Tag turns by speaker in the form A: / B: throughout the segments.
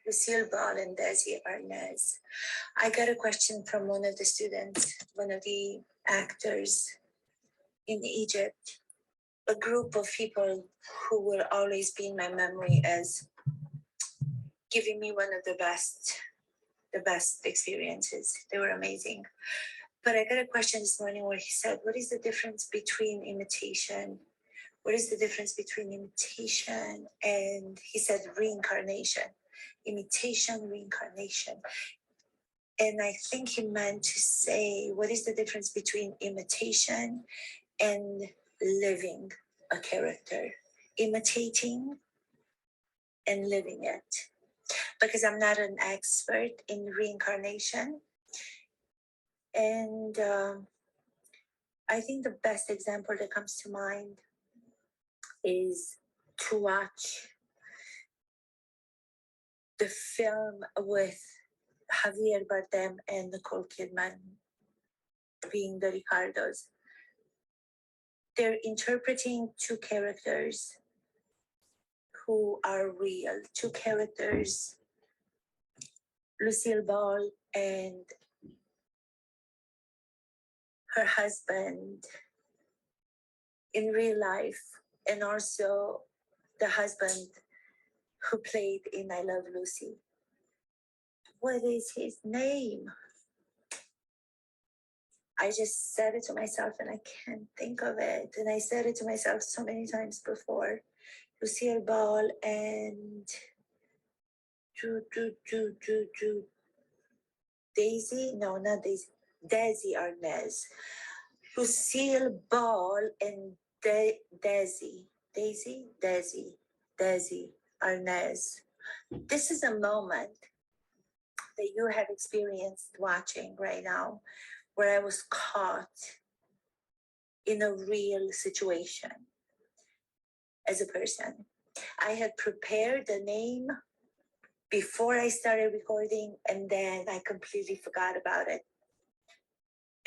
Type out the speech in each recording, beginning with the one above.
A: Lucille Ball and Desi Arnaz. I got a question from one of the students, one of the actors in Egypt, a group of people who will always be in my memory as giving me one of the best experiences. They were amazing. But I got a question this morning where he said, what is the difference between imitation? What is the difference between imitation and, he said, reincarnation? Imitation, reincarnation. And I think he meant to say, what is the difference between imitation and living a character? Imitating and living it. Because I'm not an expert in reincarnation. And I think the best example that comes to mind is to watch the film with Javier Bardem and Nicole Kidman being the Ricardos. They're interpreting two characters who are real, two characters, Lucille Ball and her husband in real life, and also the husband who played in I Love Lucy. What is his name? I just said it to myself and I can't think of it. And I said it to myself so many times before. Lucille Ball and Daisy? No, not Daisy. Desi Arnaz. Lucille Ball and Desi Arnaz. This is a moment that you have experienced watching right now, where I was caught in a real situation as a person. I had prepared the name before I started recording, and then I completely forgot about it.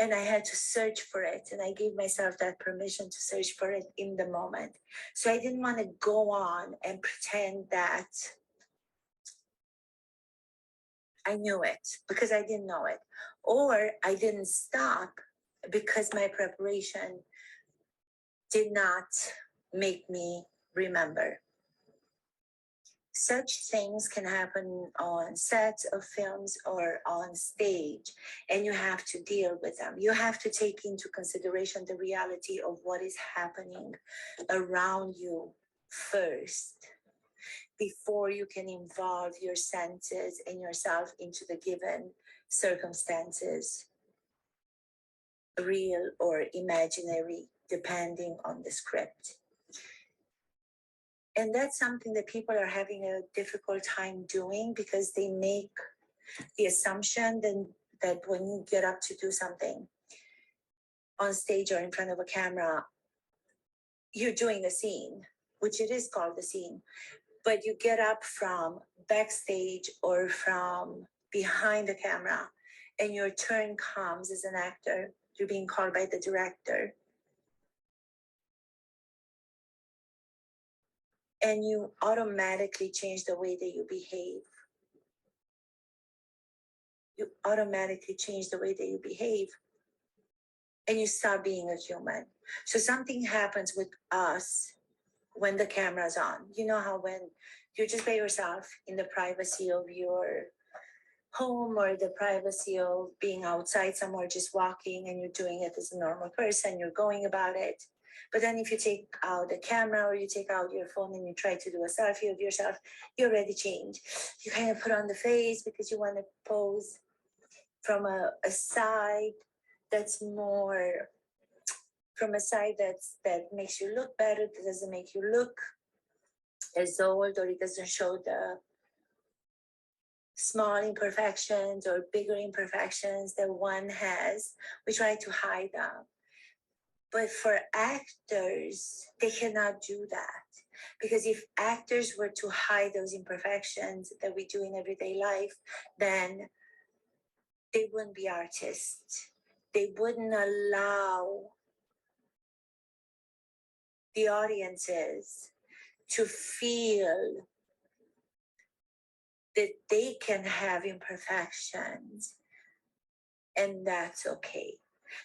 A: And I had to search for it, and I gave myself that permission to search for it in the moment. So I didn't want to go on and pretend that I knew it, because I didn't know it. Or I didn't stop because my preparation did not make me remember. Such things can happen on sets of films or on stage, and you have to deal with them. You have to take into consideration the reality of what is happening around you first, before you can involve your senses and yourself into the given circumstances, real or imaginary, depending on the script. And that's something that people are having a difficult time doing, because they make the assumption that when you get up to do something on stage or in front of a camera, you're doing the scene, which it is called the scene. But you get up from backstage or from behind the camera, and your turn comes as an actor. You're being called by the director. And you automatically change the way that you behave. You automatically change the way that you behave. And you stop being a human. So something happens with us when the camera's on. You know how when you're just by yourself in the privacy of your home or the privacy of being outside somewhere, just walking, and you're doing it as a normal person, you're going about it. But then if you take out the camera or you take out your phone and you try to do a selfie of yourself, you already change. You kind of put on the face because you want to pose from a side that's more, from a side that makes you look better, that doesn't make you look as old, or it doesn't show the small imperfections or bigger imperfections that one has. We try to hide them. But for actors, they cannot do that. Because if actors were to hide those imperfections that we do in everyday life, then they wouldn't be artists. They wouldn't allow the audiences to feel that they can have imperfections, and that's okay.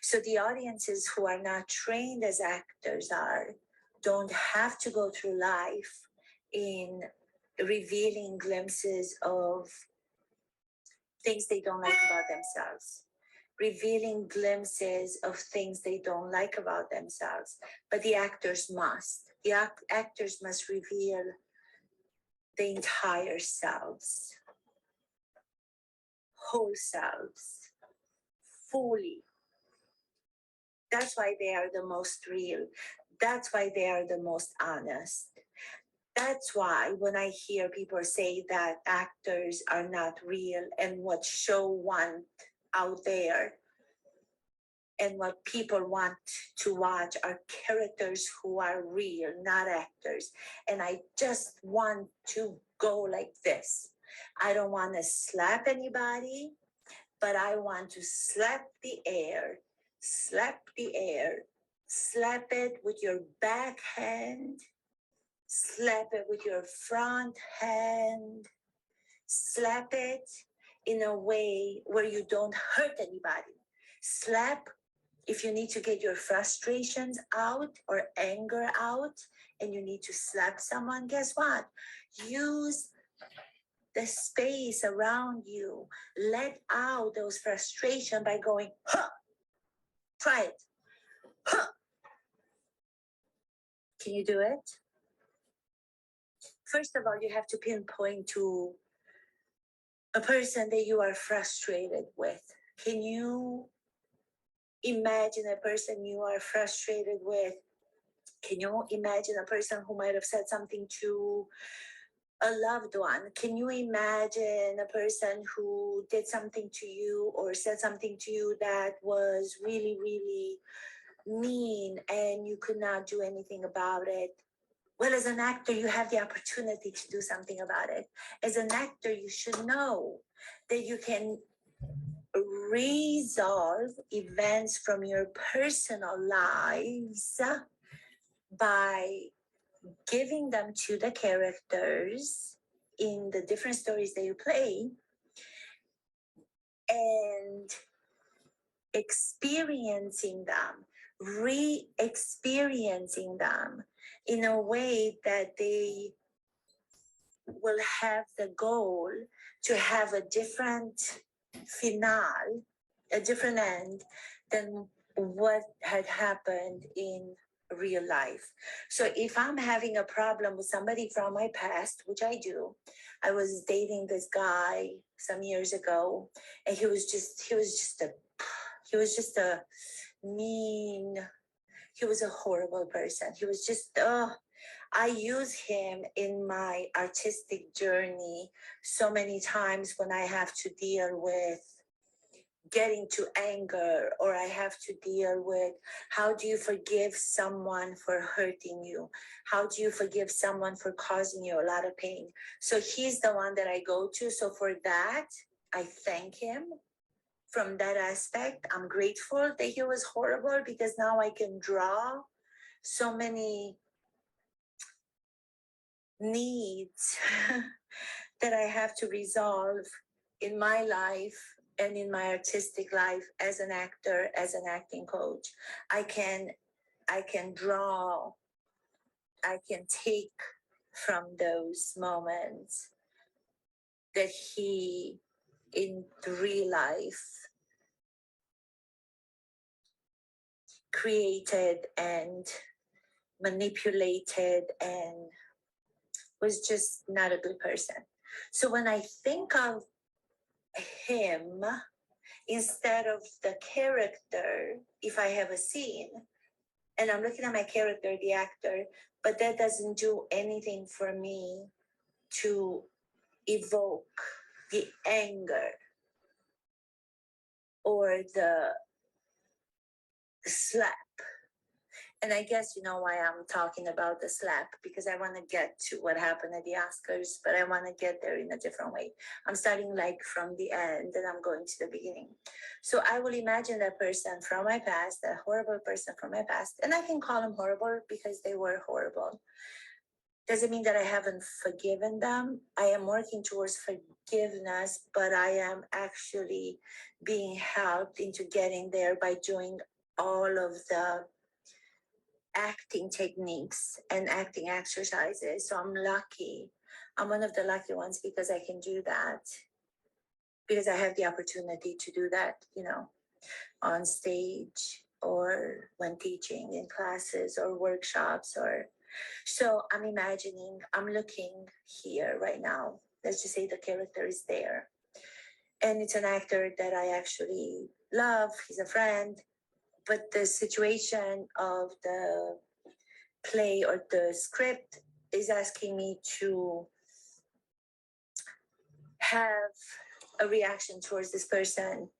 A: So the audiences who are not trained as actors don't have to go through life in revealing glimpses of things they don't like about themselves, revealing glimpses of things they don't like about themselves. But the actors must. The actors must reveal the entire selves, whole selves, fully. That's why they are the most real. That's why they are the most honest. That's why when I hear people say that actors are not real and what show want out there and what people want to watch are characters who are real, not actors. And I just want to go like this. I don't want to slap anybody, but I want to slap the air, slap the air, slap it with your back hand, slap it with your front hand, slap it in a way where you don't hurt anybody. Slap if you need to get your frustrations out or anger out and you need to slap someone. Guess what? Use the space around you. Let out those frustration by going, huh, try it. Huh. Can you do it? First of all, you have to pinpoint to a person that you are frustrated with. Can you imagine a person you are frustrated with? Can you imagine a person who might have said something to a loved one? Can you imagine a person who did something to you or said something to you that was really, really mean and you could not do anything about it? Well, as an actor, you have the opportunity to do something about it. As an actor, you should know that you can resolve events from your personal lives by giving them to the characters in the different stories that you play and experiencing them, re-experiencing them in a way that they will have the goal to have a different finale, a different end than what had happened in real life. So if I'm having a problem with somebody from my past, which I do, I was dating this guy some years ago, and he was just a mean, he was a horrible person. He was just, I use him in my artistic journey so many times when I have to deal with getting to anger, or I have to deal with how do you forgive someone for hurting you? How do you forgive someone for causing you a lot of pain? So he's the one that I go to. So for that, I thank him. From that aspect, I'm grateful that he was horrible because now I can draw so many needs that I have to resolve in my life and in my artistic life as an actor, as an acting coach. I can draw, I can take from those moments that he in real life created and manipulated and was just not a good person. So when I think of him instead of the character, if I have a scene and I'm looking at my character, the actor, but that doesn't do anything for me to evoke the anger or the slap. And I guess you know why I'm talking about the slap, because I want to get to what happened at the Oscars, but I want to get there in a different way. I'm starting like from the end and I'm going to the beginning. So I will imagine that person from my past, a horrible person from my past, and I can call them horrible because they were horrible. Doesn't mean that I haven't forgiven them. I am working towards forgiveness, but I am actually being helped into getting there by doing all of the acting techniques and acting exercises. So I'm lucky. I'm one of the lucky ones because I can do that, because I have the opportunity to do that, on stage or when teaching in classes or workshops. Or so I'm imagining, I'm looking here right now. Let's just say the character is there. And it's an actor that I actually love. He's a friend. But the situation of the play or the script is asking me to have a reaction towards this person,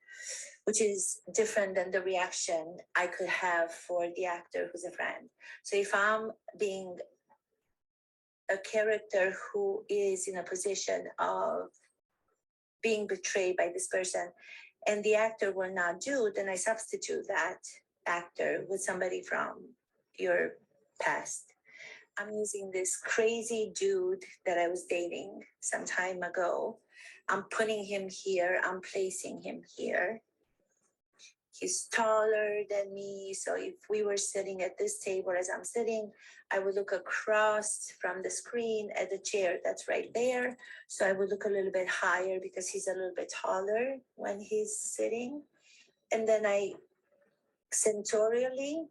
A: which is different than the reaction I could have for the actor who's a friend. So if I'm being a character who is in a position of being betrayed by this person and the actor will not do, then I substitute that actor with somebody from your past. I'm using this crazy dude that I was dating some time ago. I'm putting him here, I'm placing him here. He's taller than me. So if we were sitting at this table as I'm sitting, I would look across from the screen at the chair that's right there. So I would look a little bit higher because he's a little bit taller when he's sitting. And then I centaurially,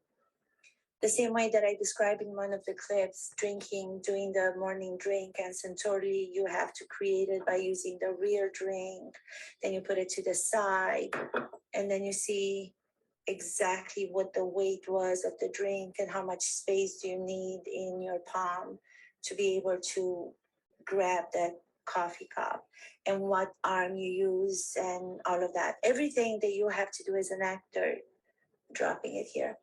A: the same way that I described in one of the clips, drinking, doing the morning drink, and centaurally, you have to create it by using the real drink. Then you put it to the side, and then you see exactly what the weight was of the drink and how much space do you need in your palm to be able to grab that coffee cup, and what arm you use and all of that. Everything that you have to do as an actor, dropping it here,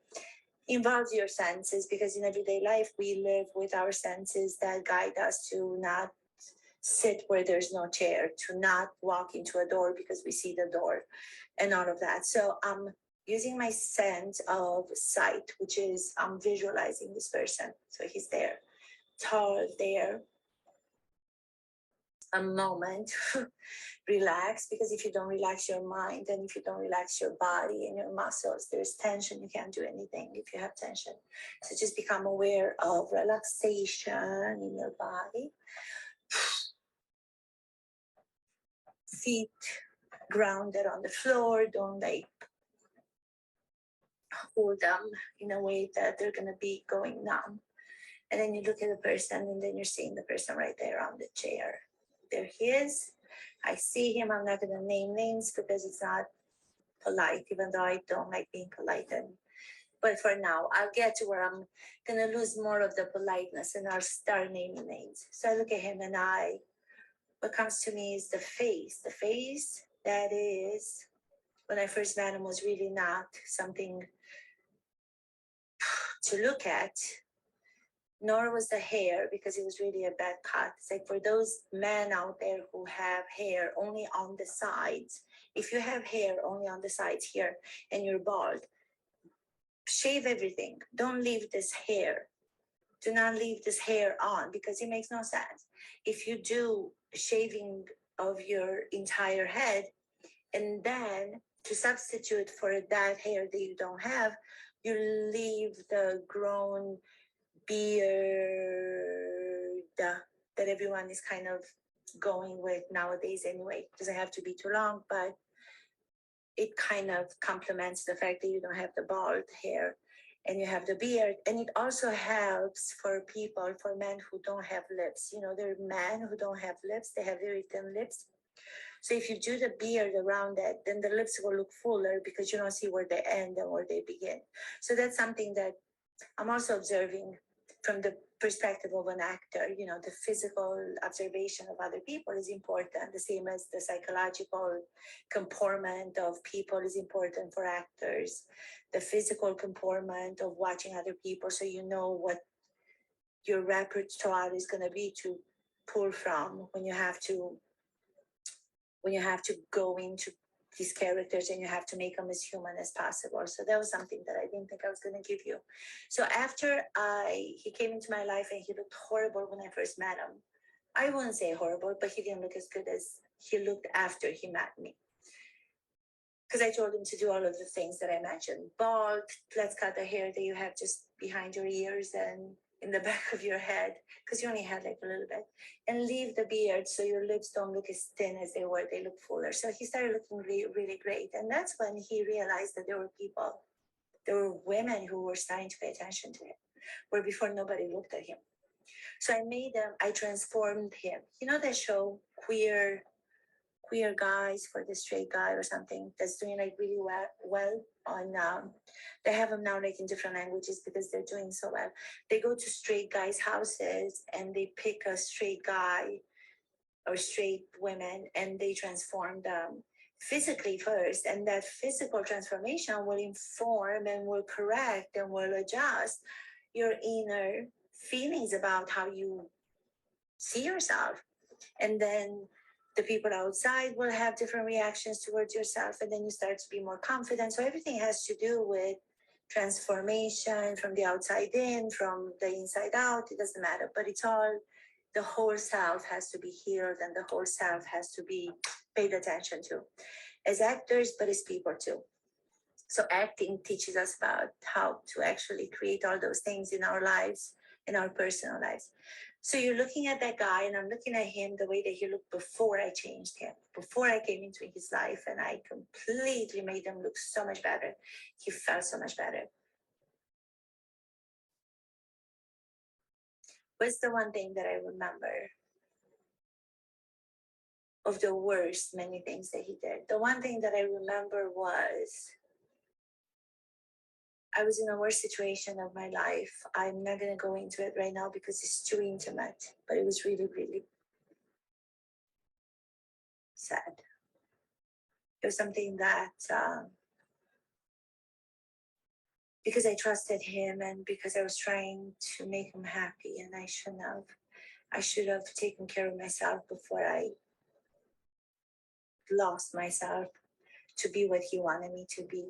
A: involves your senses, because in everyday life we live with our senses that guide us to not sit where there's no chair, to not walk into a door because we see the door, and all of that. So I'm using my sense of sight, which is I'm visualizing this person. So he's there, tall there, a moment. Relax, because if you don't relax your mind and if you don't relax your body and your muscles, there's tension, you can't do anything if you have tension. So just become aware of relaxation in your body. Feet grounded on the floor, don't like hold them in a way that they're going to be going numb. And then you look at the person and then you're seeing the person right there on the chair. There he is. I see him. I'm not going to name names because it's not polite, even though I don't like being polite. But for now, I'll get to where I'm going to lose more of the politeness and I'll start naming names. So I look at him and what comes to me is the face. The face that is, when I first met him, was really not something to look at, nor was the hair, because it was really a bad cut. It's like for those men out there who have hair only on the sides, if you have hair only on the sides here and you're bald, shave everything. Don't leave this hair. Do not leave this hair on because it makes no sense. If you do shaving of your entire head and then to substitute for that hair that you don't have, you leave the grown beard that everyone is kind of going with nowadays anyway. It doesn't have to be too long, but it kind of complements the fact that you don't have the bald hair and you have the beard. And it also helps for people, for men who don't have lips. There are men who don't have lips, they have very thin lips. So if you do the beard around that, then the lips will look fuller because you don't see where they end and where they begin. So that's something that I'm also observing from the perspective of an actor. The physical observation of other people is important, the same as the psychological comportment of people is important for actors. The physical comportment of watching other people, so you know what your repertoire is going to be to pull from when you have to go into these characters, and you have to make them as human as possible. So that was something that I didn't think I was going to give you. So after he came into my life and he looked horrible when I first met him. I wouldn't say horrible, but he didn't look as good as he looked after he met me. Because I told him to do all of the things that I mentioned. Bald, let's cut the hair that you have just behind your ears and in the back of your head, because you only had like a little bit, and leave the beard so your lips don't look as thin as they were, they look fuller. So he started looking really, really great. And that's when he realized that there were women who were starting to pay attention to him, where before nobody looked at him. So I transformed him. You know that show, Queer Guys for the Straight Guy or something, that's doing like really well on they have them now like in different languages because they're doing so well. They go to straight guys' houses and they pick a straight guy or straight women and they transform them physically first, and that physical transformation will inform and will correct and will adjust your inner feelings about how you see yourself. And then the people outside will have different reactions towards yourself, and then you start to be more confident. So everything has to do with transformation from the outside in, from the inside out. It doesn't matter, but it's all, the whole self has to be healed and the whole self has to be paid attention to as actors, but as people too. So acting teaches us about how to actually create all those things in our lives, in our personal lives. So you're looking at that guy, and I'm looking at him the way that he looked before I changed him, before I came into his life, and I completely made him look so much better. He felt so much better. What's the one thing that I remember of the worst many things that he did? The one thing that I remember was I was in a worse situation of my life. I'm not going to go into it right now because it's too intimate, but it was really, really sad. It was something that, because I trusted him and because I was trying to make him happy, and I shouldn't have. I should have taken care of myself before I lost myself to be what he wanted me to be.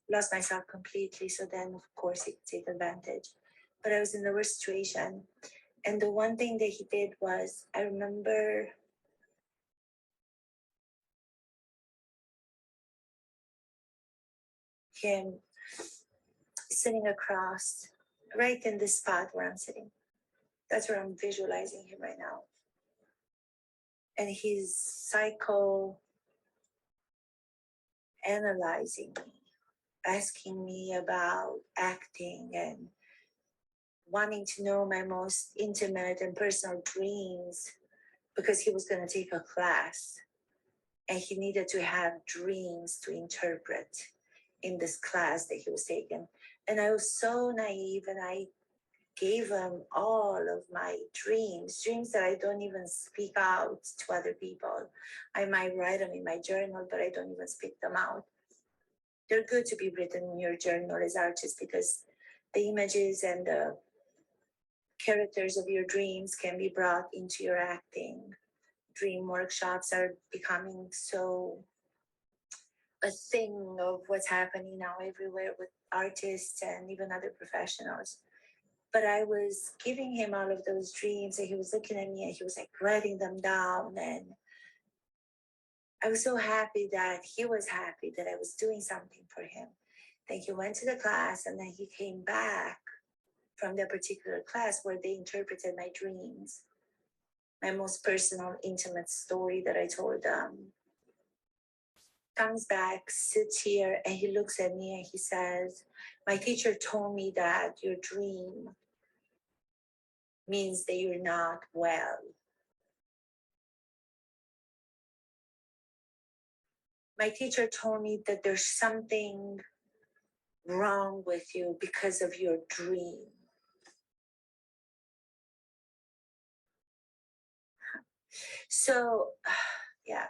A: Lost myself completely. So then, of course, he could take advantage. But I was in the worst situation. And the one thing that he did was, I remember him sitting across right in the spot where I'm sitting. That's where I'm visualizing him right now. And he's analyzing me, asking me about acting and wanting to know my most intimate and personal dreams, because he was going to take a class and he needed to have dreams to interpret in this class that he was taking. And I was so naive, and I gave him all of my dreams that I don't even speak out to other people. I might write them in my journal, but I don't even speak them out. They're good to be written in your journal as artists, because the images and the characters of your dreams can be brought into your acting. Dream workshops are becoming so a thing of what's happening now everywhere with artists and even other professionals. But I was giving him all of those dreams, and he was looking at me and he was like writing them down. And I was so happy that he was happy that I was doing something for him. Then he went to the class, and then he came back from that particular class where they interpreted my dreams, my most personal, intimate story that I told them. Comes back, sits here, and he looks at me and he says, "My teacher told me that your dream means that you're not well." My teacher told me that there's something wrong with you because of your dream. So, yeah.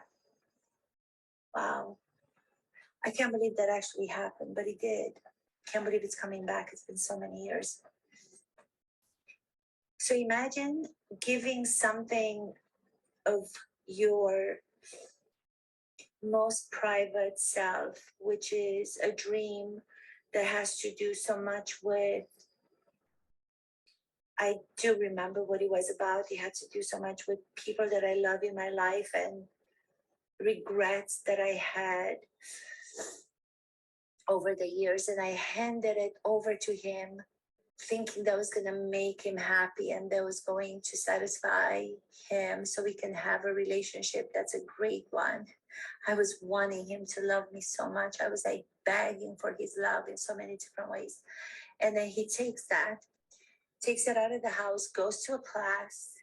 A: Wow. I can't believe that actually happened, but it did. Can't believe it's coming back. It's been so many years. So imagine giving something of your most private self, which is a dream that has to do so much with, I do remember what it was about. It had to do so much with people that I love in my life and regrets that I had over the years. And I handed it over to him thinking that was going to make him happy and that was going to satisfy him so we can have a relationship that's a great one. I was wanting him to love me so much. I was like begging for his love in so many different ways. And then he takes it out of the house, goes to a class,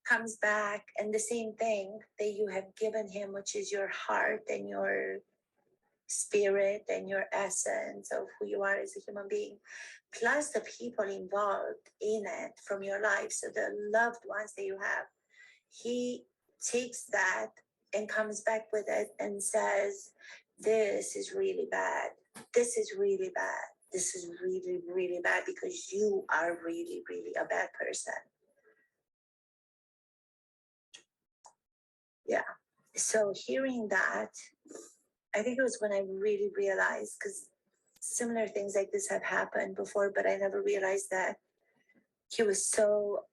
A: comes back, and the same thing that you have given him, which is your heart and your spirit and your essence of who you are as a human being, plus the people involved in it from your life, so the loved ones that you have. He takes that and comes back with it and says, this is really bad. This is really bad. This is really, really bad because you are really, really a bad person. Yeah. So hearing that, I think it was when I really realized, because similar things like this have happened before, but I never realized that he was so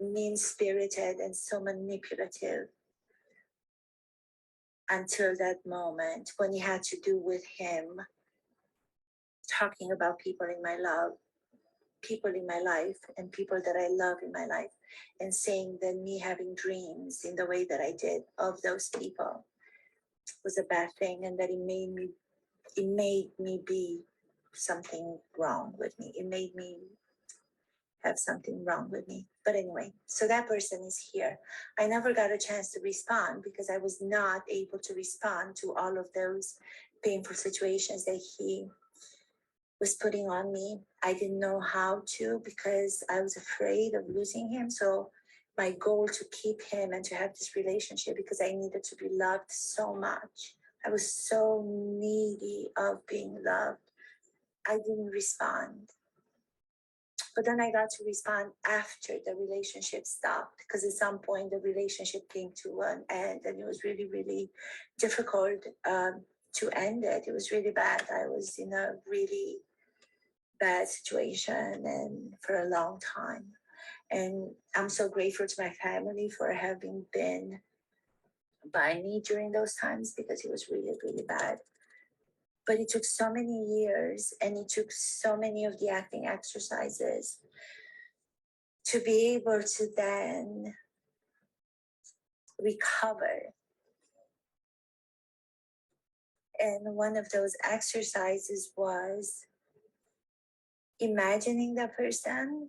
A: mean spirited and so manipulative until that moment when it had to do with him talking about people in my life and people that I love in my life, and saying that me having dreams in the way that I did of those people was a bad thing, and that it made me be something wrong with me. It made me have something wrong with me. But anyway, so that person is here. I never got a chance to respond because I was not able to respond to all of those painful situations that he was putting on me. I didn't know how to because I was afraid of losing him. So my goal to keep him and to have this relationship, because I needed to be loved so much. I was so needy of being loved. I didn't respond. But then I got to respond after the relationship stopped, because at some point the relationship came to an end and it was really, really difficult to end it. It was really bad. I was in a really bad situation and for a long time. And I'm so grateful to my family for having been by me during those times, because it was really, really bad. But it took so many years and it took so many of the acting exercises to be able to then recover. And one of those exercises was imagining the person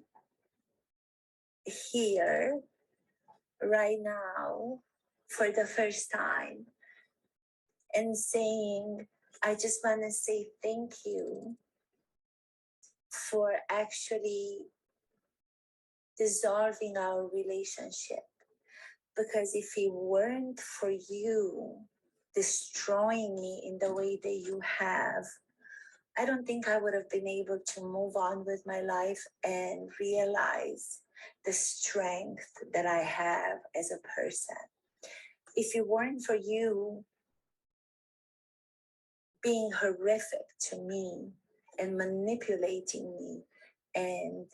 A: here right now for the first time and saying, I just want to say thank you for actually dissolving our relationship. Because if it weren't for you destroying me in the way that you have, I don't think I would have been able to move on with my life and realize the strength that I have as a person. If it weren't for you being horrific to me and manipulating me and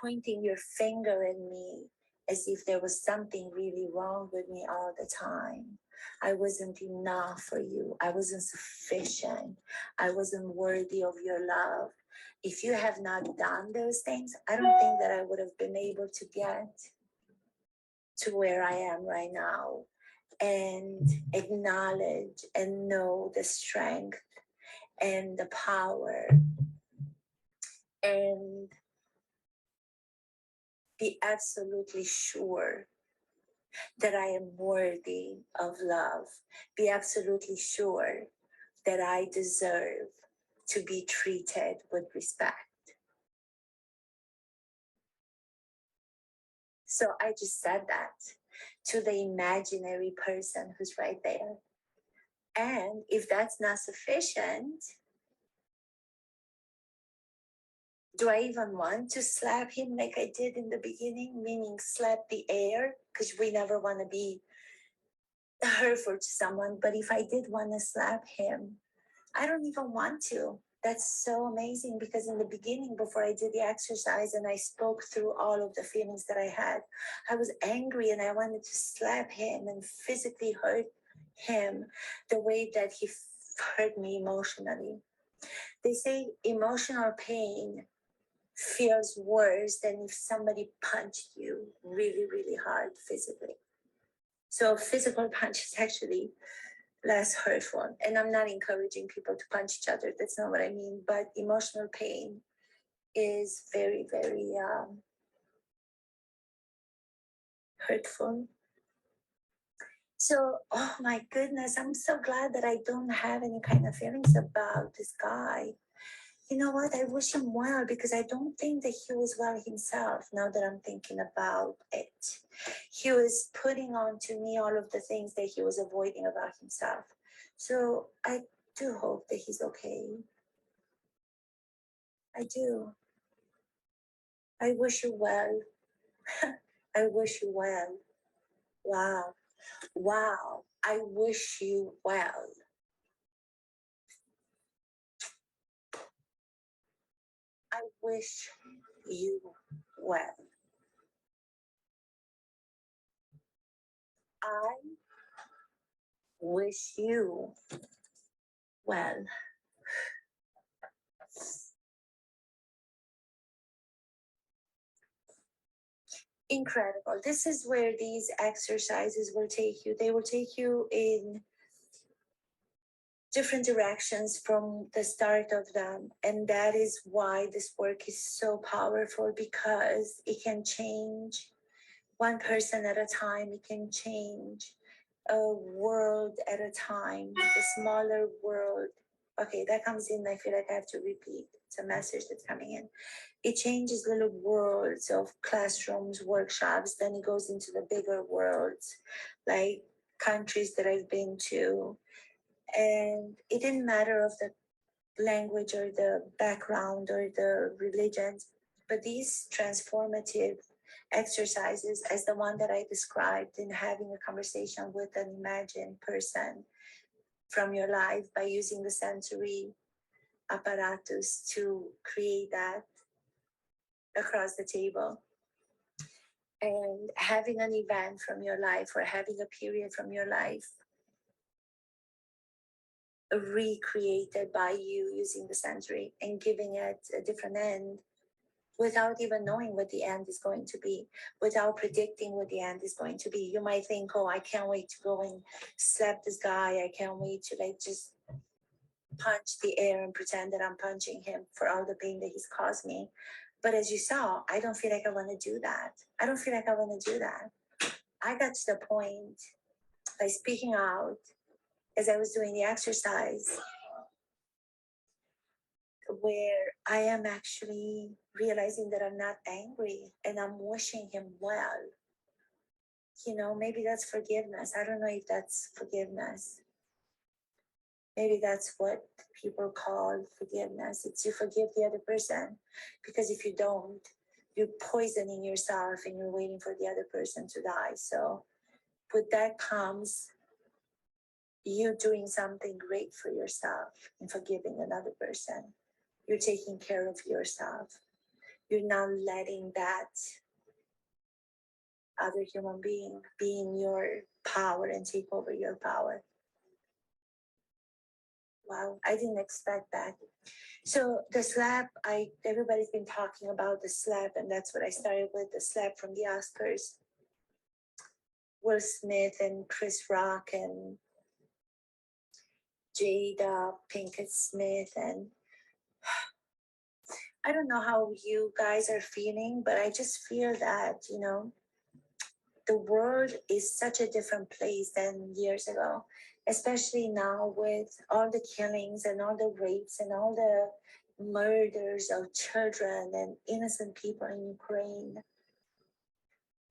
A: pointing your finger at me as if there was something really wrong with me all the time. I wasn't enough for you. I wasn't sufficient. I wasn't worthy of your love. If you have not done those things, I don't think that I would have been able to get to where I am right now and acknowledge and know the strength and the power and be absolutely sure that I am worthy of love. Be absolutely sure that I deserve to be treated with respect. So I just said that to the imaginary person who's right there. And if that's not sufficient, do I even want to slap him like I did in the beginning, meaning slap the air? Because we never want to be hurtful to someone, but if I did want to slap him, I don't even want to. That's so amazing because in the beginning, before I did the exercise and I spoke through all of the feelings that I had, I was angry and I wanted to slap him and physically hurt him the way that he hurt me emotionally. They say emotional pain feels worse than if somebody punched you really, really hard physically. So physical punch is actually less hurtful. And I'm not encouraging people to punch each other. That's not what I mean. But emotional pain is very, very hurtful. So, oh my goodness, I'm so glad that I don't have any kind of feelings about this guy. You know what? I wish him well because I don't think that he was well himself now that I'm thinking about it. He was putting on to me all of the things that he was avoiding about himself. So I do hope that he's okay. I do. I wish you well. I wish you well. Wow. Wow. I wish you well. I wish you well. I wish you well. Incredible. This is where these exercises will take you. They will take you in different directions from the start of them. And that is why this work is so powerful because it can change one person at a time. It can change a world at a time, the smaller world. Okay, that comes in. I feel like I have to repeat. It's a message that's coming in. It changes little worlds of classrooms, workshops, then it goes into the bigger worlds, like countries that I've been to. And it didn't matter of the language or the background or the religions, but these transformative exercises, as the one that I described in having a conversation with an imagined person from your life by using the sensory apparatus to create that across the table, and having an event from your life or having a period from your life recreated by you using the sensory and giving it a different end without even knowing what the end is going to be, without predicting what the end is going to be. You might think, oh, I can't wait to go and slap this guy. I can't wait to like just punch the air and pretend that I'm punching him for all the pain that he's caused me. But as you saw, I don't feel like I want to do that. I don't feel like I want to do that. I got to the point by speaking out as I was doing the exercise where I am actually realizing that I'm not angry and I'm wishing him well. You know, maybe that's forgiveness. I don't know if that's forgiveness. Maybe that's what people call forgiveness. It's you forgive the other person, because if you don't, you're poisoning yourself and you're waiting for the other person to die. So with that comes you doing something great for yourself and forgiving another person. You're taking care of yourself. You're not letting that other human being be in your power and take over your power. Wow, I didn't expect that. So the slap, everybody's been talking about the slap, and that's what I started with, the slap from the Oscars. Will Smith and Chris Rock and Jada Pinkett Smith, and I don't know how you guys are feeling, but I just feel that, you know, the world is such a different place than years ago, especially now with all the killings and all the rapes and all the murders of children and innocent people in Ukraine.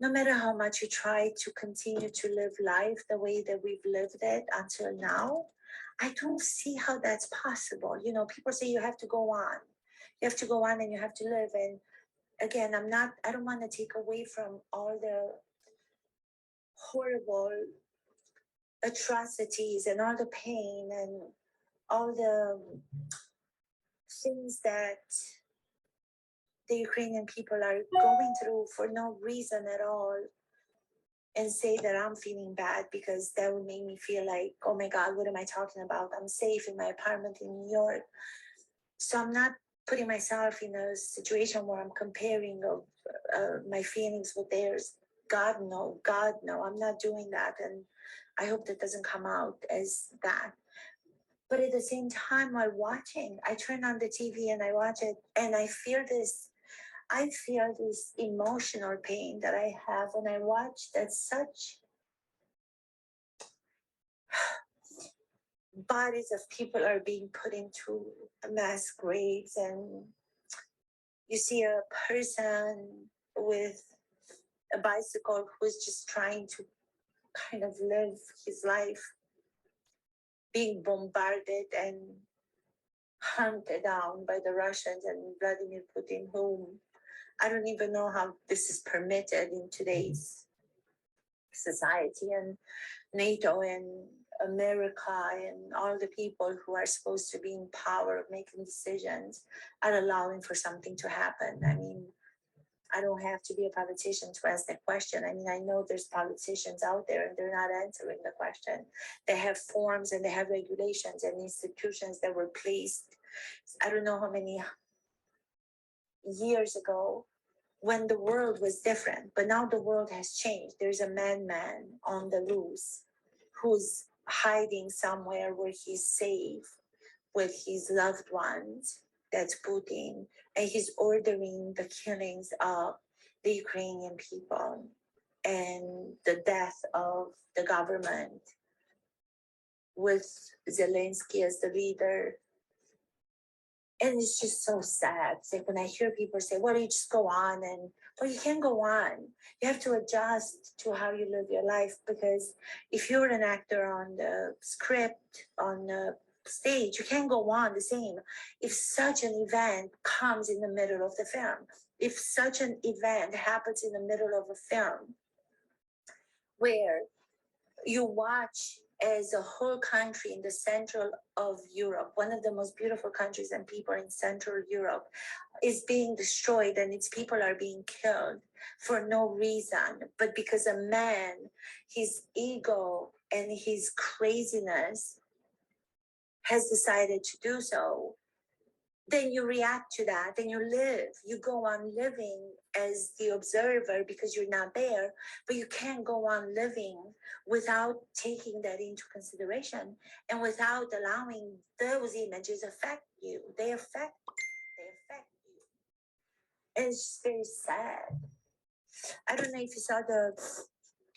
A: No matter how much you try to continue to live life the way that we've lived it until now, I don't see how that's possible. You know, people say you have to go on. You have to go on and you have to live. And again, I don't want to take away from all the horrible atrocities and all the pain and all the things that the Ukrainian people are going through for no reason at all, and say that I'm feeling bad, because that would make me feel like, oh my God, what am I talking about? I'm safe in my apartment in New York. So I'm not putting myself in a situation where I'm comparing of my feelings with theirs. God, no, God, no, I'm not doing that. And I hope that doesn't come out as that. But at the same time, while watching, I turn on the TV and I watch it, and I feel this emotional pain that I have when I watch that such bodies of people are being put into mass graves, and you see a person with a bicycle who's just trying to kind of live his life, being bombarded and hunted down by the Russians and Vladimir Putin, whom I don't even know how this is permitted in today's society, and NATO and America and all the people who are supposed to be in power of making decisions are allowing for something to happen. I mean, I don't have to be a politician to ask that question. I mean, I know there's politicians out there and they're not answering the question. They have forms and they have regulations and institutions that were placed, I don't know how many years ago, when the world was different. But now the world has changed. There's a madman on the loose who's hiding somewhere where he's safe with his loved ones. That's Putin. And he's ordering the killings of the Ukrainian people and the death of the government, with Zelensky as the leader. And it's just so sad. It's like when I hear people say, well, you just go on, and well, you can't go on. You have to adjust to how you live your life, because if you're an actor on the script, on the stage, you can't go on the same. If such an event comes in the middle of the film, if such an event happens in the middle of a film where you watch as a whole country in the central of Europe, one of the most beautiful countries and people in Central Europe, is being destroyed, and its people are being killed for no reason, but because a man, his ego and his craziness has decided to do so, then you react to that and you live. You go on living as the observer because you're not there, but you can't go on living without taking that into consideration and without allowing those images affect you. They affect you. And it's just very sad. I don't know if you saw the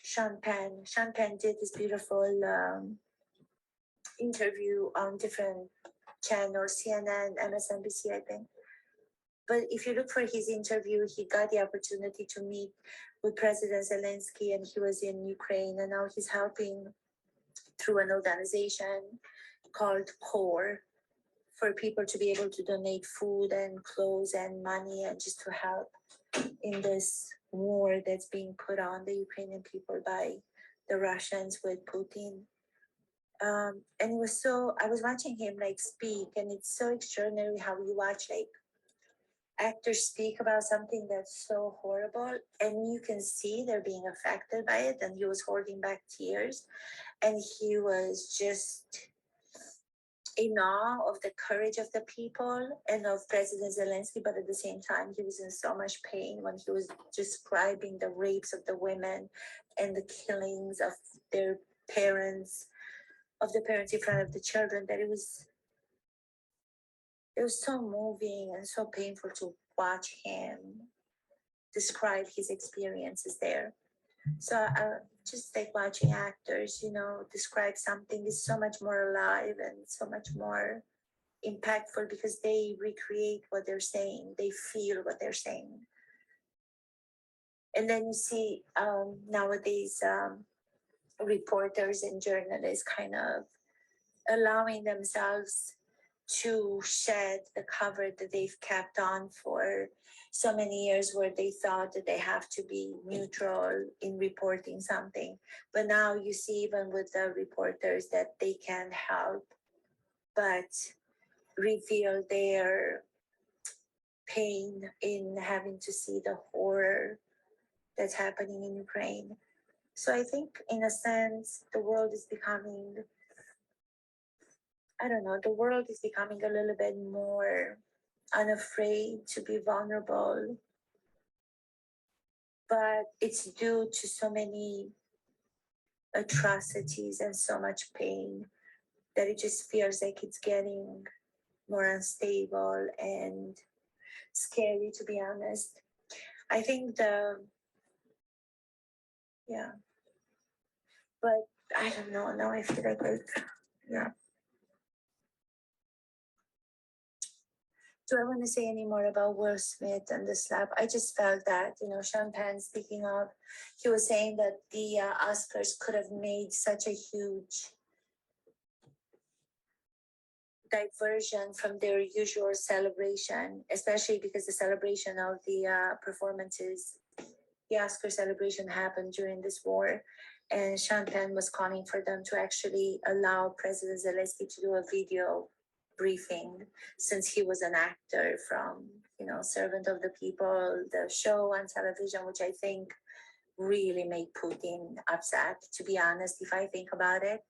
A: Sean Penn. Sean Penn did this beautiful interview on different channels, CNN, MSNBC, I think. But if you look for his interview, he got the opportunity to meet with President Zelensky, and he was in Ukraine, and now he's helping through an organization called CORE for people to be able to donate food and clothes and money, and just to help in this war that's being put on the Ukrainian people by the Russians with Putin. And it was so, I was watching him like speak, and it's so extraordinary how you watch like actors speak about something that's so horrible, and you can see they're being affected by it, and he was holding back tears, and he was just in awe of the courage of the people and of President Zelensky. But at the same time, he was in so much pain when he was describing the rapes of the women and the killings of their parents, of the parents in front of the children, that it was so moving and so painful to watch him describe his experiences there. So just like watching actors, describe something is so much more alive and so much more impactful, because they recreate what they're saying, they feel what they're saying. And then you see nowadays reporters and journalists kind of allowing themselves to shed the cover that they've kept on for so many years, where they thought that they have to be neutral in reporting something. But now you see, even with the reporters, that they can't help but reveal their pain in having to see the horror that's happening in Ukraine. So I think, in a sense, the world is becoming, I don't know, the world is becoming a little bit more unafraid to be vulnerable. But it's due to so many atrocities and so much pain that it just feels like it's getting more unstable and scary, to be honest. I think yeah, but I don't know. Now I feel like, yeah. Do I want to say any more about Will Smith and the slap? I just felt that, Sean Penn, speaking of, he was saying that the Oscars could have made such a huge diversion from their usual celebration, especially because the celebration of the performances, the Oscar celebration, happened during this war. And Sean Penn was calling for them to actually allow President Zelensky to do a video briefing, since he was an actor from, Servant of the People, the show on television, which I think really made Putin upset, to be honest, if I think about it.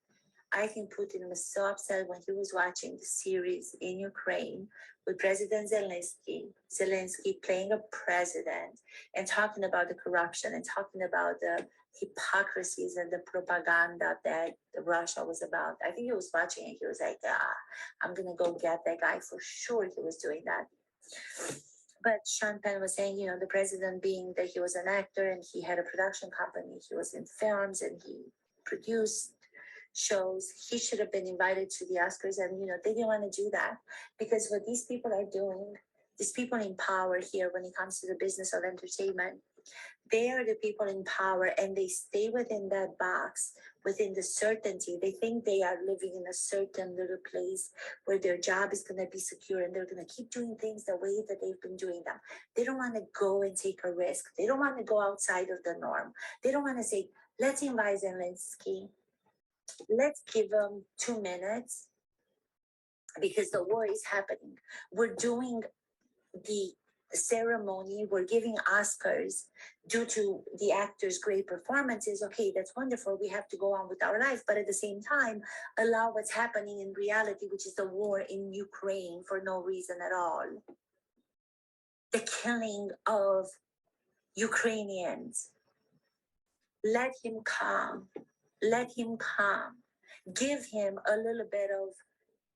A: I think Putin was so upset when he was watching the series in Ukraine with President Zelensky playing a president and talking about the corruption and talking about the hypocrisies and the propaganda that Russia was about. I think he was watching and he was like, I'm going to go get that guy for sure. He was doing that. But Sean Penn was saying, the president, being that he was an actor and he had a production company, he was in films and he produced shows, he should have been invited to the Oscars. And, they didn't want to do that, because what these people are doing, these people in power here, when it comes to the business of entertainment, they are the people in power, and they stay within that box, within the certainty. They think they are living in a certain little place where their job is going to be secure, and they're going to keep doing things the way that they've been doing them. They don't want to go and take a risk. They don't want to go outside of the norm. They don't want to say, let's invite Zelensky. Let's give them 2 minutes because the war is happening. We're doing the ceremony, we're giving Oscars due to the actors' great performances. Okay, that's wonderful. We have to go on with our life, but at the same time, allow what's happening in reality, which is the war in Ukraine for no reason at all. The killing of Ukrainians. Let him come. Let him come. Give him a little bit of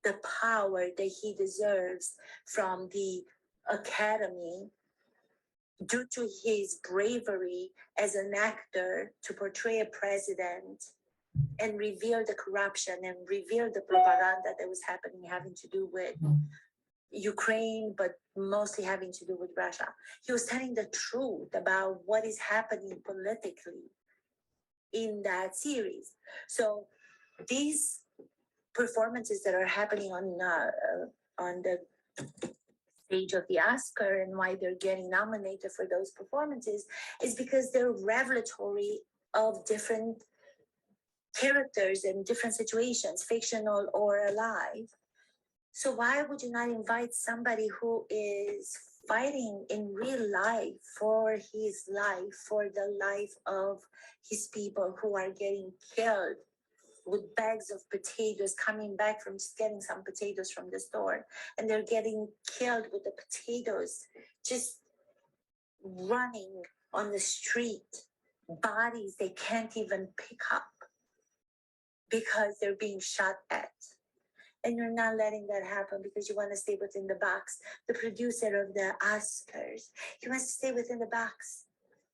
A: the power that he deserves from the Academy, due to his bravery as an actor to portray a president and reveal the corruption and reveal the propaganda that was happening, having to do with Ukraine, but mostly having to do with Russia. He was telling the truth about what is happening politically in that series. So these performances that are happening on the stage of the Oscar, and why they're getting nominated for those performances, is because they're revelatory of different characters in different situations, fictional or alive. So why would you not invite somebody who is fighting in real life for his life, for the life of his people who are getting killed with bags of potatoes, coming back from just getting some potatoes from the store, and they're getting killed with the potatoes, just running on the street, bodies they can't even pick up because they're being shot at. And you're not letting that happen because you want to stay within the box. The producer of the Oscars, he wants to stay within the box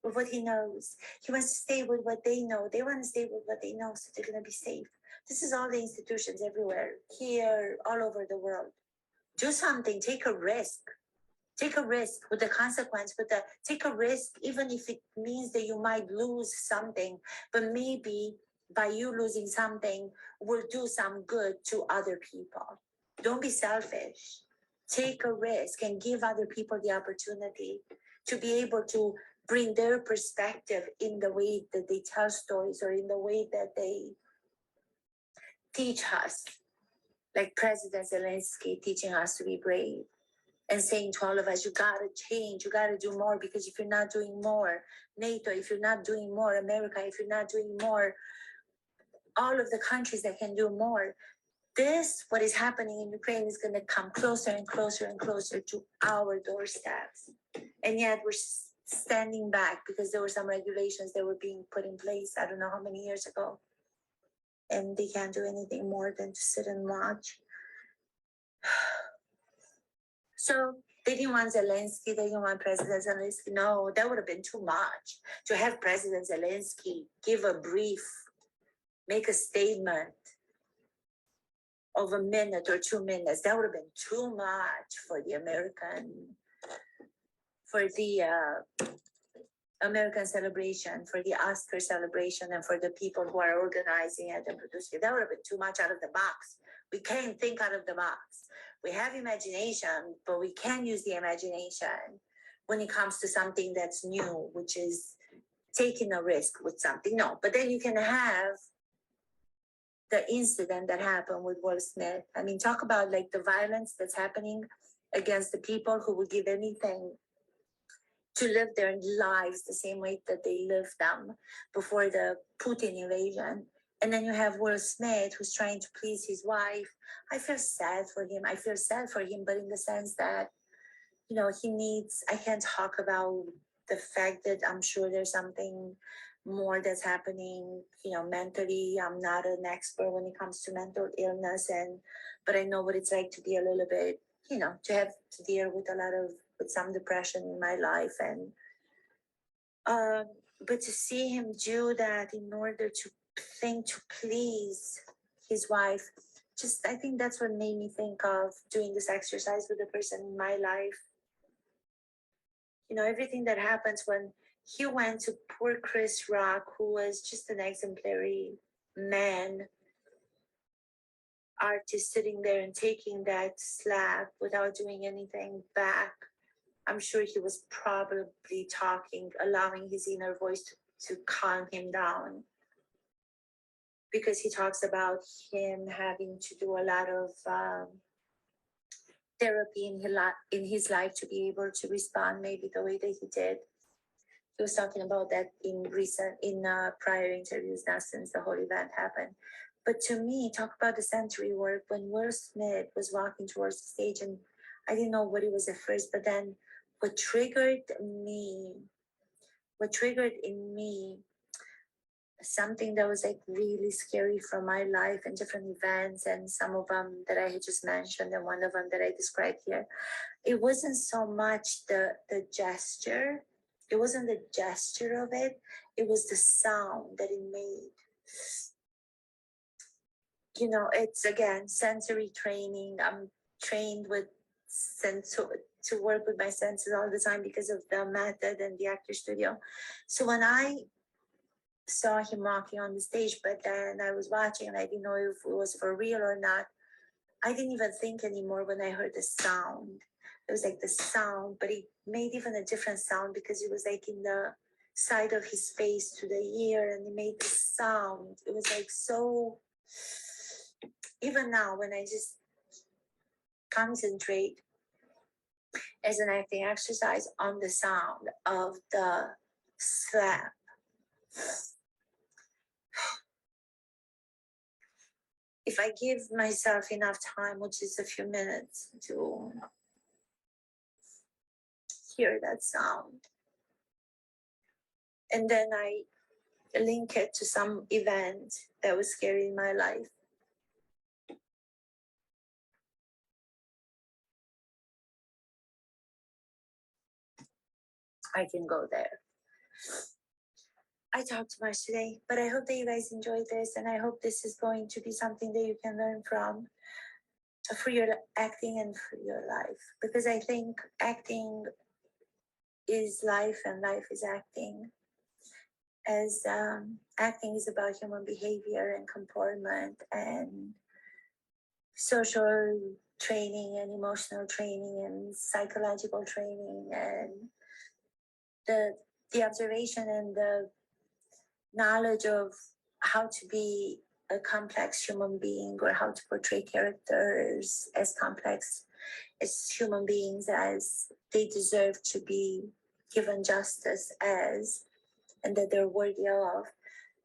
A: with what he knows. He wants to stay with what they know. They want to stay with what they know, so they're going to be safe. This is all the institutions everywhere, here, all over the world. Do something, take a risk. Take a risk with the consequence, take a risk, even if it means that you might lose something, but maybe by you losing something will do some good to other people. Don't be selfish. Take a risk and give other people the opportunity to be able to bring their perspective in the way that they tell stories or in the way that they teach us. Like President Zelensky teaching us to be brave and saying to all of us, you gotta change, you gotta do more, because if you're not doing more, NATO, if you're not doing more, America, if you're not doing more, all of the countries that can do more, this, what is happening in Ukraine, is going to come closer and closer and closer to our doorsteps. And yet we're standing back because there were some regulations that were being put in place, I don't know how many years ago. And they can't do anything more than to sit and watch. So they didn't want Zelensky, they didn't want President Zelensky. No, that would have been too much. To have President Zelensky give a brief, make a statement of a minute or 2 minutes, that would have been too much for the American celebration, for the Oscar celebration, and for the people who are organizing it and producing it. That would have been too much out of the box. We can't think out of the box. We have imagination, but we can use the imagination when it comes to something that's new, which is taking a risk with something. No, but then you can have the incident that happened with Will Smith. I mean, talk about like the violence that's happening against the people who would give anything to live their lives the same way that they lived them before the Putin invasion. And then you have Will Smith, who's trying to please his wife. I feel sad for him. I feel sad for him, but in the sense that, you know, I can't talk about the fact that I'm sure there's something more that's happening, you know, mentally. I'm not an expert when it comes to mental illness, but I know what it's like to be a little bit, you know, to have to deal with with some depression in my life. And but to see him do that in order to please his wife, just, I think that's what made me think of doing this exercise with the person in my life. You know, everything that happens when he went to poor Chris Rock, who was just an exemplary man, artist, sitting there and taking that slap without doing anything back. I'm sure he was probably talking, allowing his inner voice to calm him down, because he talks about him having to do a lot of therapy in his life to be able to respond maybe the way that he did. He was talking about that in prior interviews, not since the whole event happened. But to me, talk about the sensory work, when Will Smith was walking towards the stage, and I didn't know what it was at first, but then what triggered in me something that was like really scary from my life and different events, and some of them that I had just mentioned, and one of them that I described here. It wasn't so much the gesture. It wasn't the gesture of it. It was the sound that it made. You know, it's again sensory training. I'm trained with to work with my senses all the time because of the method and the actor studio. So when I saw him walking on the stage, but then I was watching and I didn't know if it was for real or not. I didn't even think anymore when I heard the sound. It was like the sound, but it made even a different sound because it was like in the side of his face to the ear, and it made the sound. It was like so, even now when I just concentrate as an acting exercise on the sound of the slap. If I give myself enough time, which is a few minutes, to hear that sound, and then I link it to some event that was scary in my life, I can go there. I talked too much today, but I hope that you guys enjoyed this, and I hope this is going to be something that you can learn from for your acting and for your life, because I think acting is life and life is acting. As acting is about human behavior and comportment and social training and emotional training and psychological training and the observation and the knowledge of how to be a complex human being or how to portray characters as complex as human beings as they deserve to be given justice as and that they're worthy of.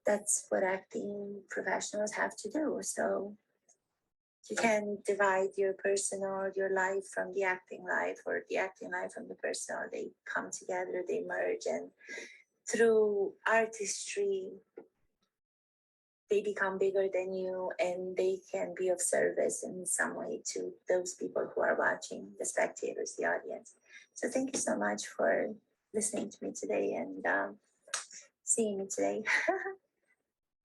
A: That's what acting professionals have to do. So you can divide your personal, your life from the acting life or the acting life from the personal. They come together, they merge, and through artistry, they become bigger than you and they can be of service in some way to those people who are watching, the spectators, the audience. So thank you so much for listening to me today and seeing me today.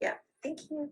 A: Yeah, thank you.